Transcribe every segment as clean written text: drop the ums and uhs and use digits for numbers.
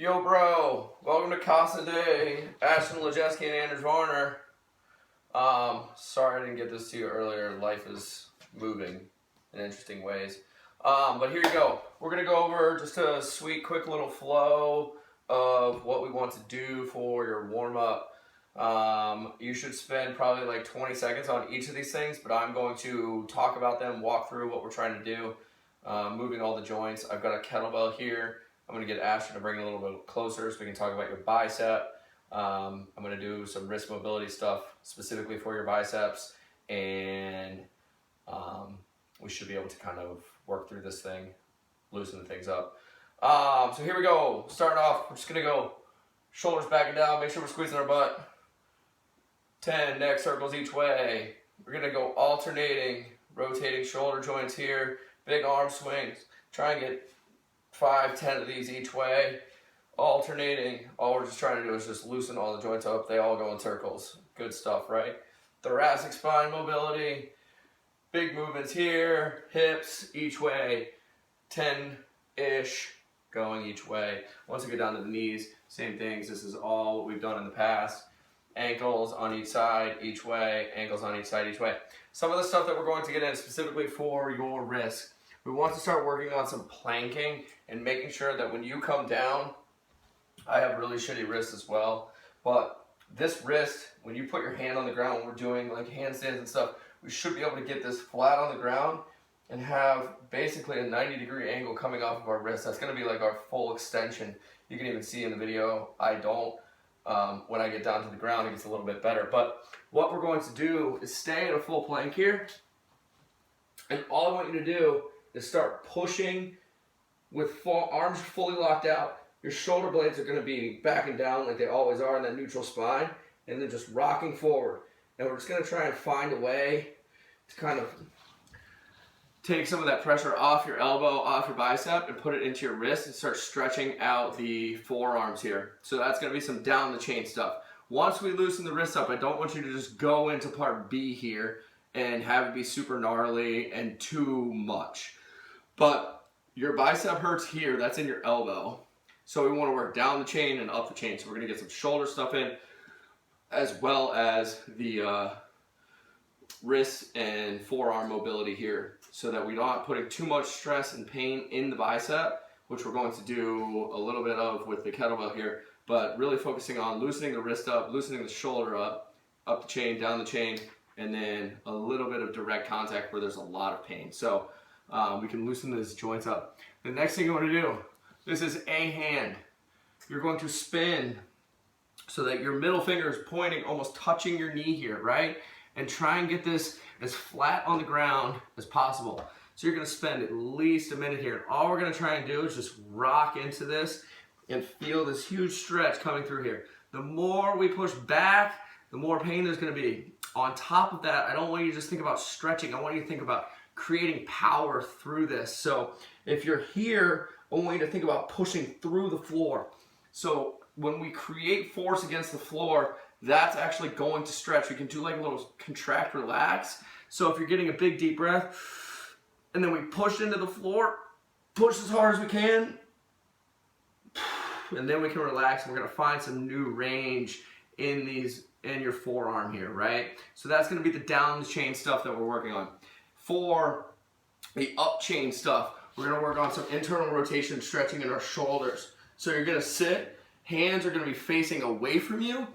Yo, bro, welcome to Casa Day. Ashton Lejeski and Anders Varner. Sorry I didn't get this to you earlier. Life is moving in interesting ways. But here you go. We're going to go over just a sweet, quick little flow of what we want to do for your warm-up. You should spend probably like 20 seconds on each of these things, but I'm going to talk about them, walk through what we're trying to do, moving all the joints. I've got a kettlebell here. I'm going to get Ashton to bring it a little bit closer so we can talk about your bicep. I'm going to do some wrist mobility stuff specifically for your biceps, and we should be able to kind of work through this thing, loosen things up. So here we go. Starting off, we're just going to go shoulders back and down. Make sure we're squeezing our butt. 10 neck circles each way. We're going to go alternating, rotating shoulder joints here. Big arm swings. Try and get 5, 10 of these each way, alternating. All we're just trying to do is just loosen all the joints up. They all go in circles. Good stuff, right? Thoracic spine mobility, big movements here, hips each way, 10-ish going each way. Once we get down to the knees, same things. This is all what we've done in the past. Ankles on each side each way, ankles on each side each way. Some of the stuff that we're going to get in specifically for your wrist. We want to start working on some planking and making sure that when you come down, I have really shitty wrists as well, but this wrist, when you put your hand on the ground, when we're doing like handstands and stuff, we should be able to get this flat on the ground and have basically a 90-degree angle coming off of our wrist. That's going to be like our full extension. You can even see in the video, I don't. When I get down to the ground, it gets a little bit better. But what we're going to do is stay at a full plank here, and all I want you to do is start pushing with arms fully locked out. Your shoulder blades are going to be back and down like they always are in that neutral spine, and then just rocking forward. And we're just going to try and find a way to kind of take some of that pressure off your elbow, off your bicep, and put it into your wrist and start stretching out the forearms here. So that's going to be some down the chain stuff. Once we loosen the wrist up, I don't want you to just go into part B here and have it be super gnarly and too much. But your bicep hurts here, that's in your elbow. So we want to work down the chain and up the chain. So we're going to get some shoulder stuff in, as well as the wrist and forearm mobility here, so that we're not putting too much stress and pain in the bicep, which we're going to do a little bit of with the kettlebell here, but really focusing on loosening the wrist up, loosening the shoulder up the chain, down the chain, and then a little bit of direct contact where there's a lot of pain. So we can loosen those joints up. The next thing you want to do, this is a hand. You're going to spin so that your middle finger is pointing, almost touching your knee here, right? And try and get this as flat on the ground as possible. So you're going to spend at least a minute here. All we're going to try and do is just rock into this and feel this huge stretch coming through here. The more we push back, the more pain there's going to be. On top of that, I don't want you to just think about stretching. I want you to think about creating power through this. So if you're here, I want you to think about pushing through the floor. So when we create force against the floor, that's actually going to stretch. We can do like a little contract, relax. So if you're getting a big deep breath, and then we push into the floor, push as hard as we can, and then we can relax, and we're gonna find some new range in your forearm here, right? So that's gonna be the down the chain stuff that we're working on. For the up chain stuff, we're gonna work on some internal rotation, stretching in our shoulders. So you're gonna sit, hands are gonna be facing away from you.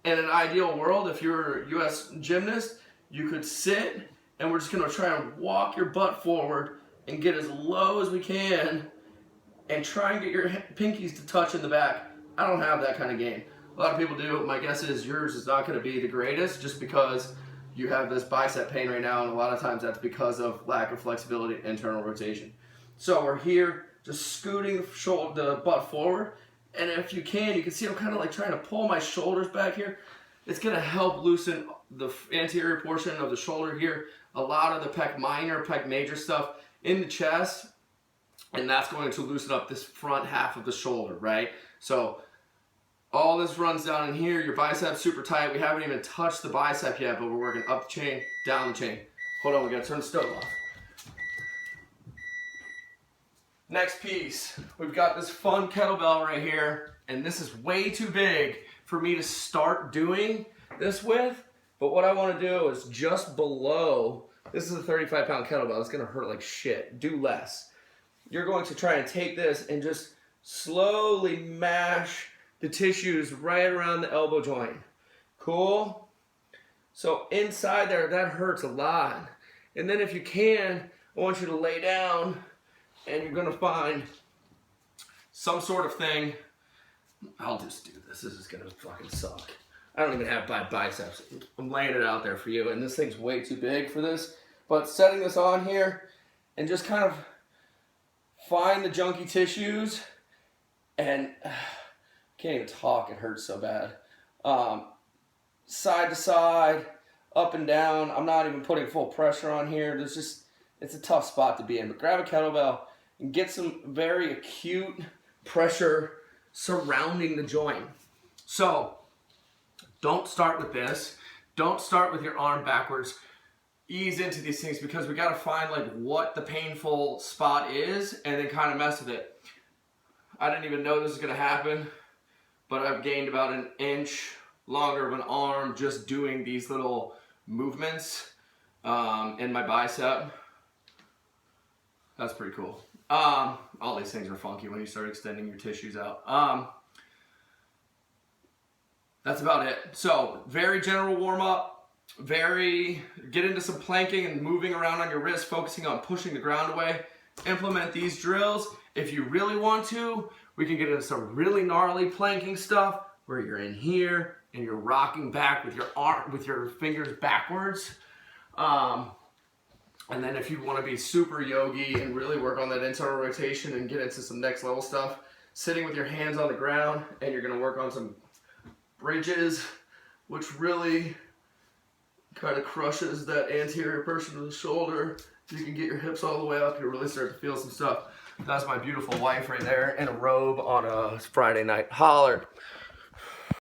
In an ideal world, if you're a US gymnast, you could sit, and we're just gonna try and walk your butt forward and get as low as we can and try and get your pinkies to touch in the back. I don't have that kind of game. A lot of people do. My guess is yours is not gonna be the greatest just because you have this bicep pain right now, and a lot of times that's because of lack of flexibility and internal rotation. So we're here just scooting the butt forward, and if you can see I'm kind of like trying to pull my shoulders back here. It's going to help loosen the anterior portion of the shoulder here, a lot of the pec minor, pec major stuff in the chest, and that's going to loosen up this front half of the shoulder, right? So all this runs down in here, your bicep's super tight. We haven't even touched the bicep yet, but we're working up the chain, down the chain. Hold on, we got to turn the stove off. Next piece, we've got this fun kettlebell right here, and this is way too big for me to start doing this with, but what I want to do is just below, this is a 35-pound kettlebell, it's going to hurt like shit, do less. You're going to try and take this and just slowly mash the tissues right around the elbow joint. Cool? So inside there, that hurts a lot. And then if you can, I want you to lay down and you're gonna find some sort of thing. I'll just do this. This is gonna fucking suck. I don't even have biceps. I'm laying it out there for you, and this thing's way too big for this. But setting this on here and just kind of find the junky tissues, and can't even talk, it hurts so bad. Side to side, up and down. I'm not even putting full pressure on here. It's a tough spot to be in. But grab a kettlebell and get some very acute pressure surrounding the joint. So don't start with this. Don't start with your arm backwards. Ease into these things because we got to find like what the painful spot is and then kind of mess with it. I didn't even know this was going to happen, but I've gained about an inch longer of an arm just doing these little movements in my bicep. That's pretty cool. All these things are funky when you start extending your tissues out. That's about it. So very general warm up, get into some planking and moving around on your wrist, focusing on pushing the ground away. Implement these drills. If you really want to, we can get into some really gnarly planking stuff where you're in here and you're rocking back with your arm, with your fingers backwards. And then if you want to be super yogi and really work on that internal rotation and get into some next level stuff, sitting with your hands on the ground, and you're going to work on some bridges, which really kind of crushes that anterior portion of the shoulder. If you can get your hips all the way up, you'll really start to feel some stuff. That's my beautiful wife right there in a robe on a Friday night. Holler.